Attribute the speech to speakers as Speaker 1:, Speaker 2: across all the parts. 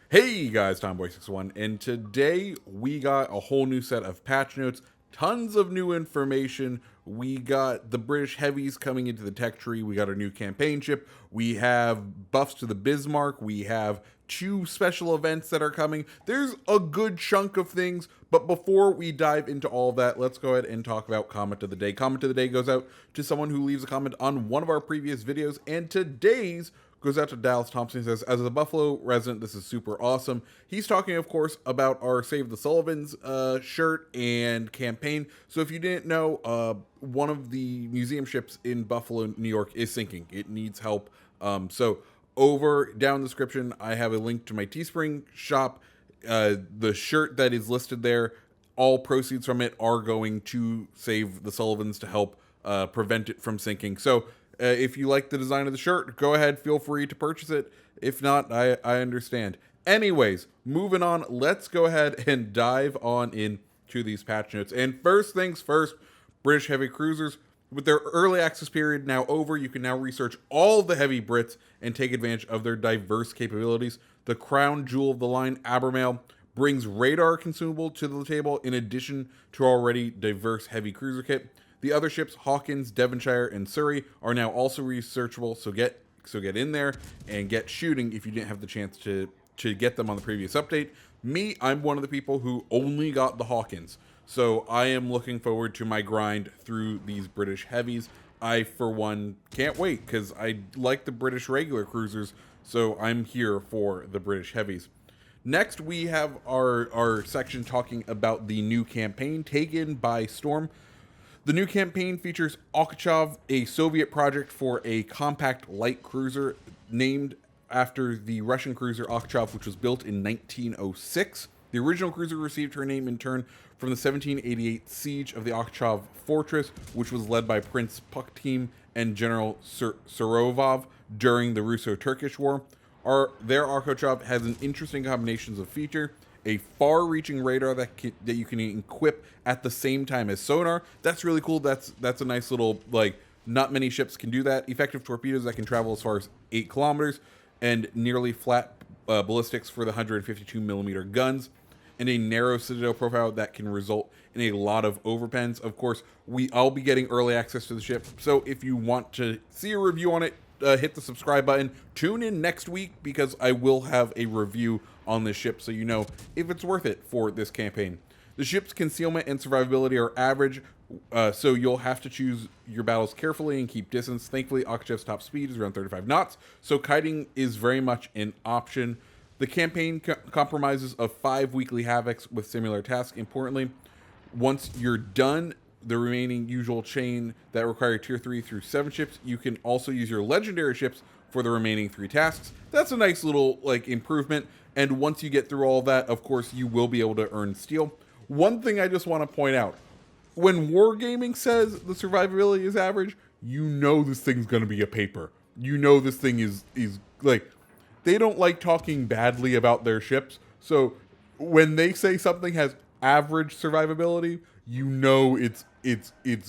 Speaker 1: Hey guys, Tomboy61, and today we got a whole new set of patch notes, tons of new information. We got the British heavies coming into the tech tree, we got a new campaign ship, we have buffs to the Bismarck, we have two special events that are coming. There's a good chunk of things, but before we dive into all of that, let's go ahead and talk about comment of the day. Comment of the day goes out to someone who leaves a comment on one of our previous videos, and today's goes out to Dallas Thompson. He says, as a Buffalo resident, this is super awesome. He's talking, of course, about our Save the Sullivans shirt and campaign. So if you didn't know, one of the museum ships in Buffalo, New York is sinking. It needs help. So over down in the description, I have a link to my Teespring shop. The shirt that is listed there, all proceeds from it are going to Save the Sullivans to help prevent it from sinking. So if you like the design of the shirt, go ahead, feel free to purchase it. If not, I understand. Anyways, moving on, let's go ahead and dive on into these patch notes. And first things first, British heavy cruisers. With their early access period now over, you can now research all the heavy Brits and take advantage of their diverse capabilities. The crown jewel of the line, Abermail, brings radar consumable to the table in addition to already diverse heavy cruiser kit. The other ships, Hawkins, Devonshire, and Surrey, are now also researchable, so get in there and get shooting if you didn't have the chance to get them on the previous update. Me, I'm one of the people who only got the Hawkins, so I am looking forward to my grind through these British heavies. I, for one, can't wait, because I like the British regular cruisers, so I'm here for the British heavies. Next, we have our section talking about the new campaign, Taken by Storm. The new campaign features Okhachev, a Soviet project for a compact light cruiser named after the Russian cruiser Okhachev, which was built in 1906. The original cruiser received her name in turn from the 1788 siege of the Okhachev fortress, which was led by Prince Pukhtin and General Surovov during the Russo-Turkish War. Their Okhachev has an interesting combinations of feature. A far-reaching radar that you can equip at the same time as sonar. That's really cool. That's a nice little, like, not many ships can do that. Effective torpedoes that can travel as far as 8 kilometers, and nearly flat ballistics for the 152 millimeter guns, and a narrow citadel profile that can result in a lot of overpens. Of course, I'll be getting early access to the ship, so if you want to see a review on it, hit the subscribe button. Tune in next week because I will have a review on this ship so you know if it's worth it for this campaign. The ship's concealment and survivability are average, so you'll have to choose your battles carefully and keep distance. Thankfully, Okhachev's top speed is around 35 knots, so kiting is very much an option. The campaign compromises of 5 weekly havocs with similar tasks. Importantly, once you're done the remaining usual chain that require tier 3 through 7 ships, you can also use your legendary ships for the remaining 3 tasks. That's a nice little improvement, and once you get through all that, of course, you will be able to earn steel. One thing I just want to point out, when Wargaming says the survivability is average, you know this thing's going to be a paper. You know this thing is like, they don't like talking badly about their ships, so when they say something has average survivability, you know it's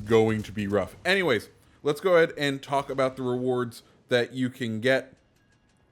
Speaker 1: going to be rough. Anyways, let's go ahead and talk about the rewards that you can get.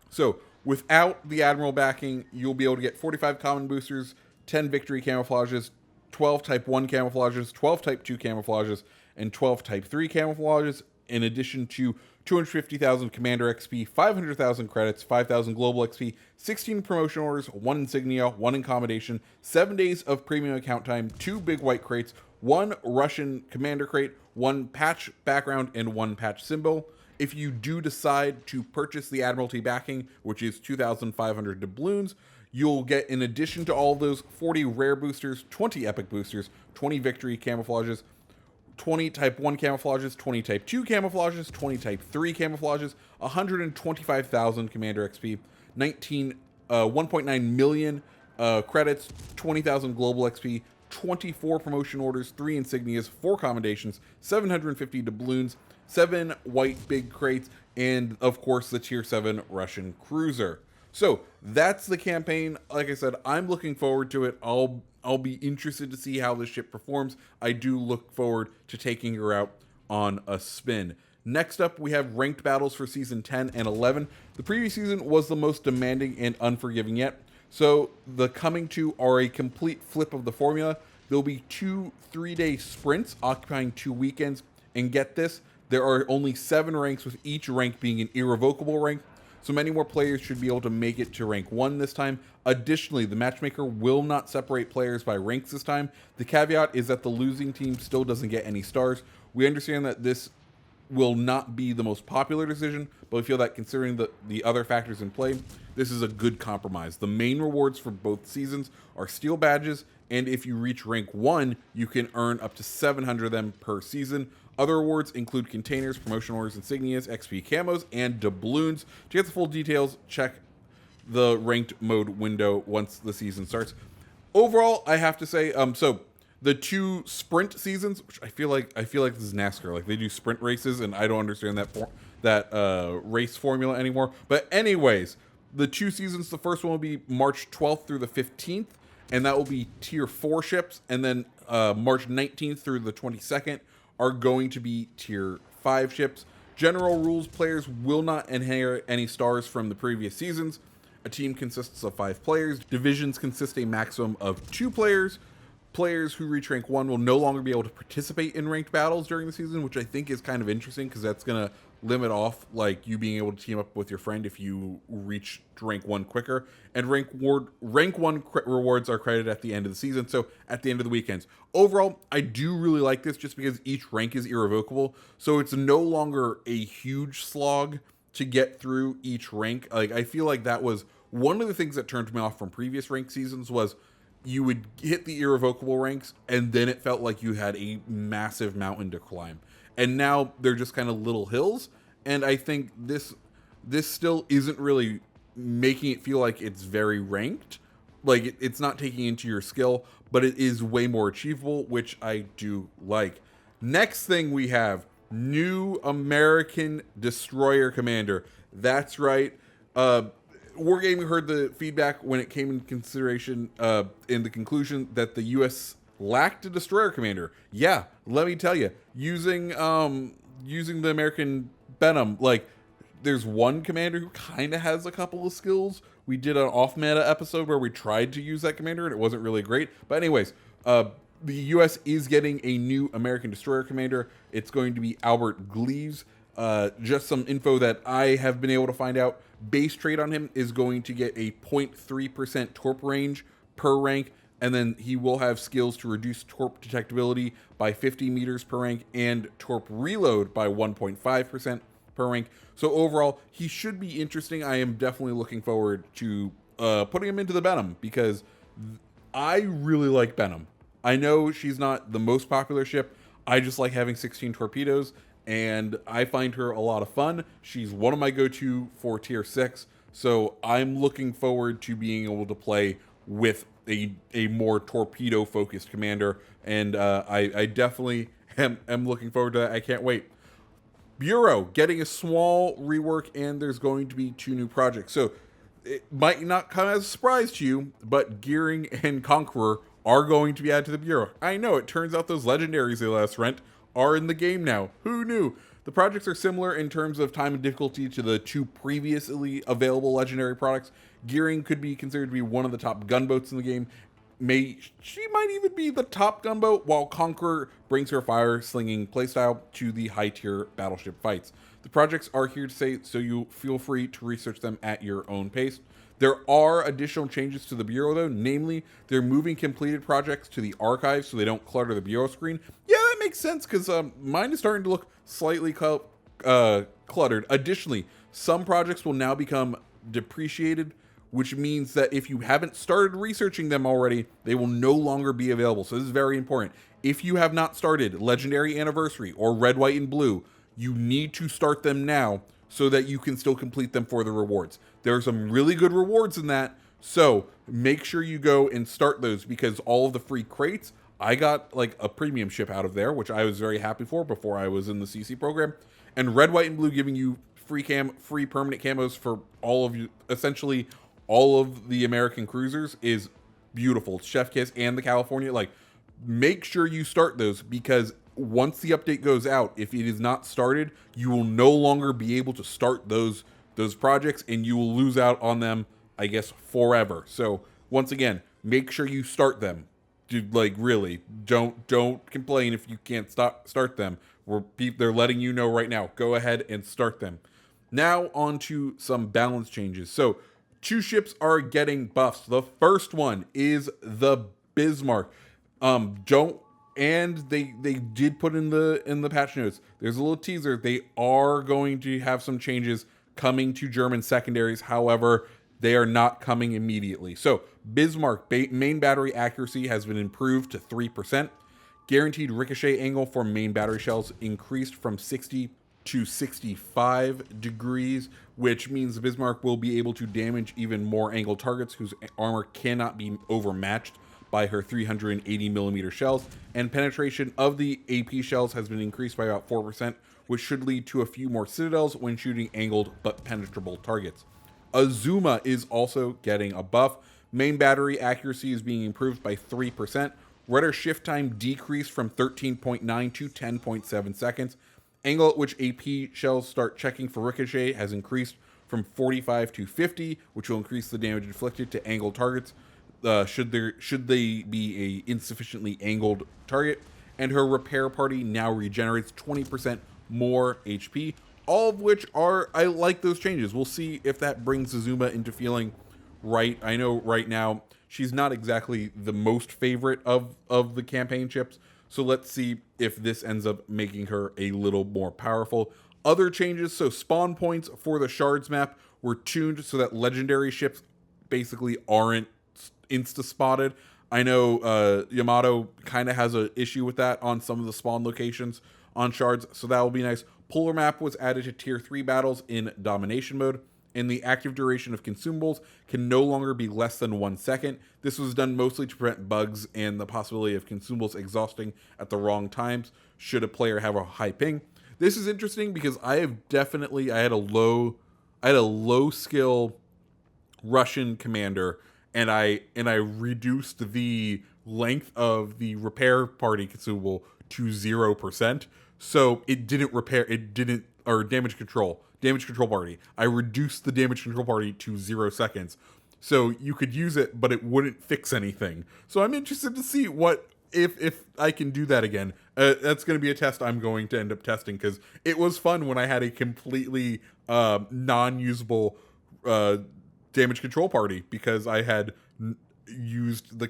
Speaker 1: So, without the Admiral backing, you'll be able to get 45 common boosters, 10 victory camouflages, 12 Type 1 camouflages, 12 Type 2 camouflages, and 12 Type 3 camouflages, in addition to 250,000 Commander XP, 500,000 credits, 5,000 Global XP, 16 promotion orders, 1 insignia, 1 accommodation, 7 days of premium account time, 2 big white crates, 1 Russian Commander crate, 1 patch background, and 1 patch symbol. If you do decide to purchase the Admiralty backing, which is 2,500 doubloons, you'll get, in addition to all those, 40 rare boosters, 20 epic boosters, 20 victory camouflages, 20 Type 1 camouflages, 20 Type 2 camouflages, 20 Type 3 camouflages, 125,000 Commander XP, 1.9 million credits, 20,000 Global XP, 24 promotion orders, 3 insignias, 4 commendations, 750 doubloons, 7 white big crates, and of course the tier 7 Russian cruiser. So that's the campaign. Like I said, I'm looking forward to it. I'll be interested to see how this ship performs. I do look forward to taking her out on a spin. Next up, we have ranked battles for Season 10 and 11. The previous season was the most demanding and unforgiving yet, So the coming two are a complete flip of the formula. There'll be 2 3-day sprints occupying 2 weekends. And get this, there are only 7 ranks, with each rank being an irrevocable rank. So many more players should be able to make it to rank 1 this time. Additionally, the matchmaker will not separate players by ranks this time. The caveat is that the losing team still doesn't get any stars. We understand that this will not be the most popular decision, but we feel that considering the other factors in play, this is a good compromise. The main rewards for both seasons are steel badges, and if you reach rank 1, you can earn up to 700 of them per season. Other rewards include containers, promotion orders, insignias, XP camos, and doubloons. To get the full details, check the ranked mode window once the season starts. Overall, I have to say, so the 2 sprint seasons, which I feel like this is NASCAR. Like, they do sprint races, and I don't understand that race formula anymore. But anyways, the 2 seasons, the first one will be March 12th through the 15th, and that will be tier 4 ships, and then March 19th through the 22nd are going to be tier 5 ships. General rules: players will not inherit any stars from the previous seasons. A team consists of 5 players. Divisions consist a maximum of 2 players. Players who reach rank 1 will no longer be able to participate in ranked battles during the season, which I think is kind of interesting because that's going to limit off like you being able to team up with your friend if you reach rank 1 quicker. And rank 1 rewards are credited at the end of the season, so at the end of the weekends. Overall, I do really like this just because each rank is irrevocable, so it's no longer a huge slog to get through each rank. Like, I feel like that was one of the things that turned me off from previous rank seasons was you would hit the irrevocable ranks, and then it felt like you had a massive mountain to climb. And now they're just kind of little hills, and I think this still isn't really making it feel like it's very ranked. Like, it's not taking into your skill, but it is way more achievable, which I do like. Next thing we have, new American Destroyer Commander. That's right. Wargaming heard the feedback when it came in consideration in the conclusion that the U.S. lacked a destroyer commander. Yeah, let me tell you, using the American Venom, like, there's one commander who kind of has a couple of skills. We did an off-meta episode where we tried to use that commander, and it wasn't really great. But anyways, the U.S. is getting a new American destroyer commander. It's going to be Albert Gleaves. Just some info that I have been able to find out. Base trait on him is going to get a 0.3% torp range per rank, and then he will have skills to reduce torp detectability by 50 meters per rank and torp reload by 1.5% per rank. So overall, he should be interesting. I am definitely looking forward to putting him into the Venom because I really like Venom. I know she's not the most popular ship. I just like having 16 torpedoes, and I find her a lot of fun. She's one of my go-to for tier 6, so I'm looking forward to being able to play with a more torpedo-focused commander, and I definitely am looking forward to that. I can't wait. Bureau getting a small rework, and there's going to be 2 new projects. So it might not come as a surprise to you, but Gearing and Conqueror are going to be added to the Bureau. I know, it turns out those legendaries they last rent are in the game now. Who knew? The projects are similar in terms of time and difficulty to the 2 previously available legendary products. Gearing could be considered to be one of the top gunboats in the game. She might even be the top gunboat, while Conqueror brings her fire-slinging playstyle to the high-tier battleship fights. The projects are here to stay, so you feel free to research them at your own pace. There are additional changes to the Bureau, though. Namely, they're moving completed projects to the archive so they don't clutter the Bureau screen. Yeah, that makes sense, because mine is starting to look slightly cluttered. Additionally, some projects will now become depreciated, which means that if you haven't started researching them already, they will no longer be available. So this is very important. If you have not started Legendary Anniversary or Red, White, and Blue, you need to start them now so that you can still complete them for the rewards. There are some really good rewards in that, so make sure you go and start those, because all of the free crates, I got like a premium ship out of there, which I was very happy for before I was in the CC program. And Red, White, and Blue giving you free permanent camos for all of you, essentially all of the American cruisers, is beautiful. Chef Kiss and the California, like, make sure you start those, because once the update goes out, if it is not started, you will no longer be able to start those projects, and you will lose out on them I guess, forever. So once again, make sure you start them. Dude, like really, don't complain if you can't start them. They're letting you know right now. Go ahead and start them. Now on to some balance changes. So 2 ships are getting buffs. The first one is the Bismarck. Don't and they did put in the patch notes. There's a little teaser. They are going to have some changes coming to German secondaries. However, they are not coming immediately. So Bismarck main battery accuracy has been improved to 3%. Guaranteed ricochet angle for main battery shells increased from 60 to 65 degrees, which means Bismarck will be able to damage even more angled targets whose armor cannot be overmatched by her 380 millimeter shells, and penetration of the AP shells has been increased by about 4%, which should lead to a few more citadels when shooting angled but penetrable targets. Azuma is also getting a buff. Main battery accuracy is being improved by 3%. Rudder shift time decreased from 13.9 to 10.7 seconds. Angle at which AP shells start checking for ricochet has increased from 45 to 50, which will increase the damage inflicted to angled targets should they be a insufficiently angled target. And her repair party now regenerates 20% more HP. All of which I like those changes. We'll see if that brings Azuma into feeling right. I know right now she's not exactly the most favorite of the campaign ships. So let's see if this ends up making her a little more powerful. Other changes, so spawn points for the shards map were tuned so that legendary ships basically aren't insta-spotted. I know Yamato kind of has an issue with that on some of the spawn locations on shards, so that will be nice. Polar map was added to tier 3 battles in domination mode, and the active duration of consumables can no longer be less than 1 second. This was done mostly to prevent bugs and the possibility of consumables exhausting at the wrong times should a player have a high ping. This is interesting because I had a low skill Russian commander, and I reduced the length of the repair party consumable to 0%. So it didn't or damage control party. I reduced the damage control party to 0 seconds. So you could use it, but it wouldn't fix anything. So I'm interested to see what if I can do that again. That's going to be a test I'm going to end up testing, because it was fun when I had a completely non-usable damage control party because I had used the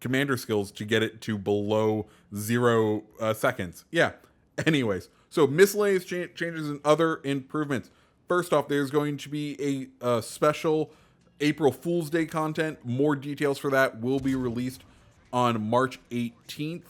Speaker 1: commander skills to get it to below 0 seconds. Yeah. Anyways, so miscellaneous changes and other improvements. First off, there's going to be a special April Fool's Day content. More details for that will be released on March 18th.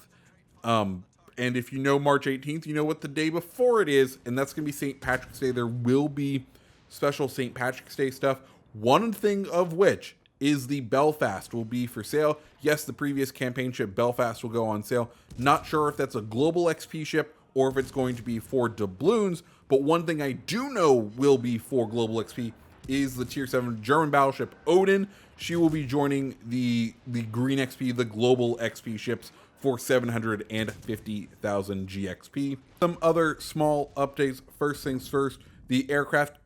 Speaker 1: And if you know March 18th, you know what the day before it is, and that's going to be St. Patrick's Day. There will be special St. Patrick's Day stuff. One thing of which is the Belfast will be for sale. Yes, the previous campaign ship Belfast will go on sale. Not sure if that's a global XP ship or if it's going to be for doubloons, but one thing I do know will be for global XP is the tier 7 German battleship Odin. She will be joining the green XP, the global XP ships, for 750,000 GXP. Some other small updates. First things first, the aircraft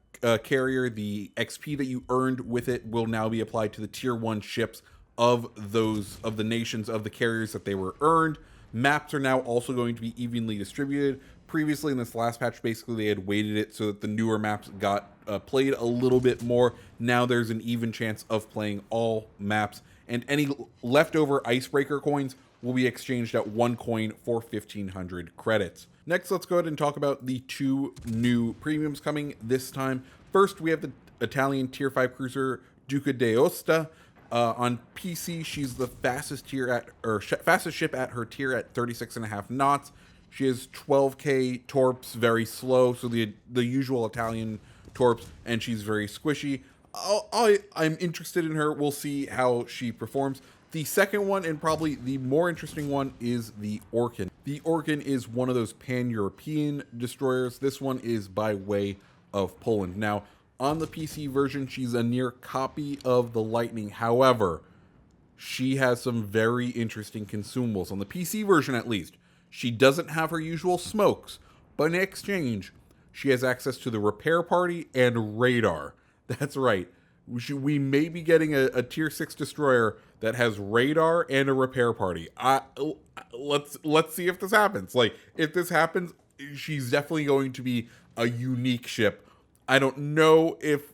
Speaker 1: carrier, the XP that you earned with it will now be applied to the tier 1 ships of the nations of the carriers that they were earned. Maps are now also going to be evenly distributed. Previously in this last patch, basically they had weighted it so that the newer maps got played a little bit more. Now there's an even chance of playing all maps, and any leftover icebreaker coins will be exchanged at 1 coin for 1,500 credits. Next, let's go ahead and talk about the 2 new premiums coming this time. First, we have the Italian tier 5 cruiser Duca d'Aosta. On PC, she's the fastest ship at her tier at 36.5 knots. She has 12k torps, very slow, so the usual Italian torps, and she's very squishy. I'm interested in her. We'll see how she performs. The second one, and probably the more interesting one, is the Orkan. The Orkan is one of those pan-European destroyers. This one is by way of Poland. Now, on the PC version, she's a near copy of the Lightning. However, she has some very interesting consumables. On the PC version, at least, she doesn't have her usual smokes, but in exchange, she has access to the repair party and radar. That's right. We may be getting a tier 6 destroyer that has radar and a repair party. Let's see if this happens. Like, if this happens, she's definitely going to be a unique ship. I don't know if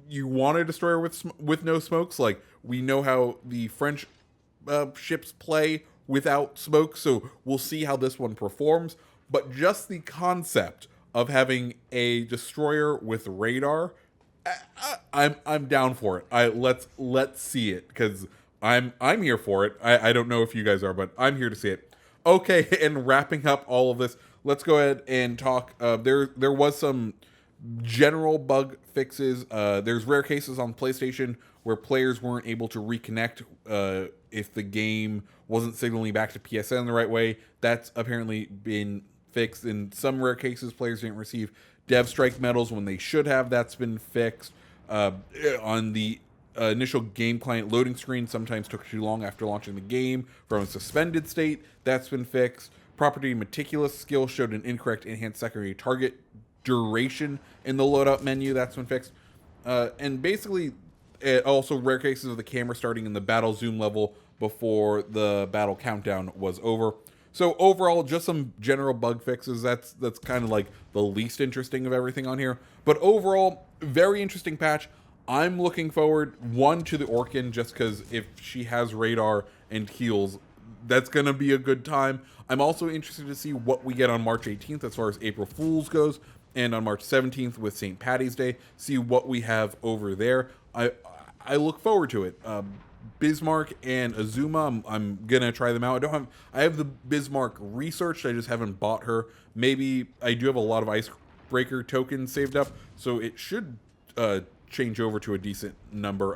Speaker 1: you want a destroyer with no smokes. Like, we know how the French ships play without smoke, so we'll see how this one performs. But just the concept of having a destroyer with radar, I'm down for it. Let's see it, because I'm here for it. I don't know if you guys are, but I'm here to see it. Okay, and wrapping up all of this, let's go ahead and talk. There was some general bug fixes. There's rare cases on PlayStation where players weren't able to reconnect if the game wasn't signaling back to PSN the right way. That's apparently been fixed. In some rare cases, players didn't receive dev strike medals when they should have. That's been fixed. On the initial game client loading screen sometimes took too long after launching the game from a suspended state. That's been fixed. Property meticulous skill showed an incorrect enhanced secondary target duration in the loadout menu. That's been fixed. And basically, also rare cases of the camera starting in the battle zoom level before the battle countdown was over. So overall, just some general bug fixes. That's kind of like the least interesting of everything on here. But overall, very interesting patch. I'm looking forward, one, to the Orkan, just because if she has radar and heals, that's going to be a good time. I'm also interested to see what we get on March 18th as far as April Fool's goes, and on March 17th with St. Patty's Day, see what we have over there. I look forward to it. Bismarck and Azuma, I'm gonna try them out. I have the Bismarck researched, I just haven't bought her. Maybe I do have a lot of icebreaker tokens saved up, so it should change over to a decent number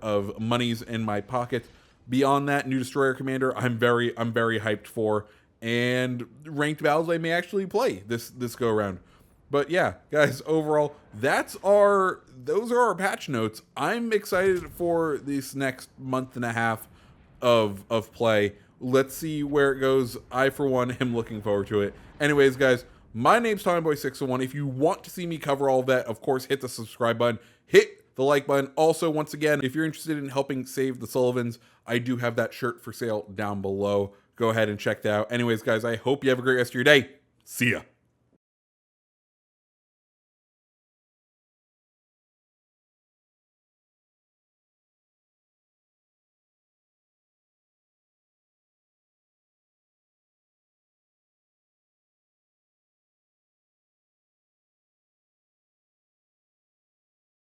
Speaker 1: of monies in my pocket. Beyond that, new destroyer commander, I'm very hyped for, and ranked battles I may actually play this go around. But yeah, guys, overall, those are our patch notes. I'm excited for this next month and a half of play. Let's see where it goes. I, for one, am looking forward to it. Anyways, guys, my name's TommyBoy601. If you want to see me cover all that, of course, hit the subscribe button. Hit the like button. Also, once again, if you're interested in helping save the Sullivans, I do have that shirt for sale down below. Go ahead and check that out. Anyways, guys, I hope you have a great rest of your day. See ya.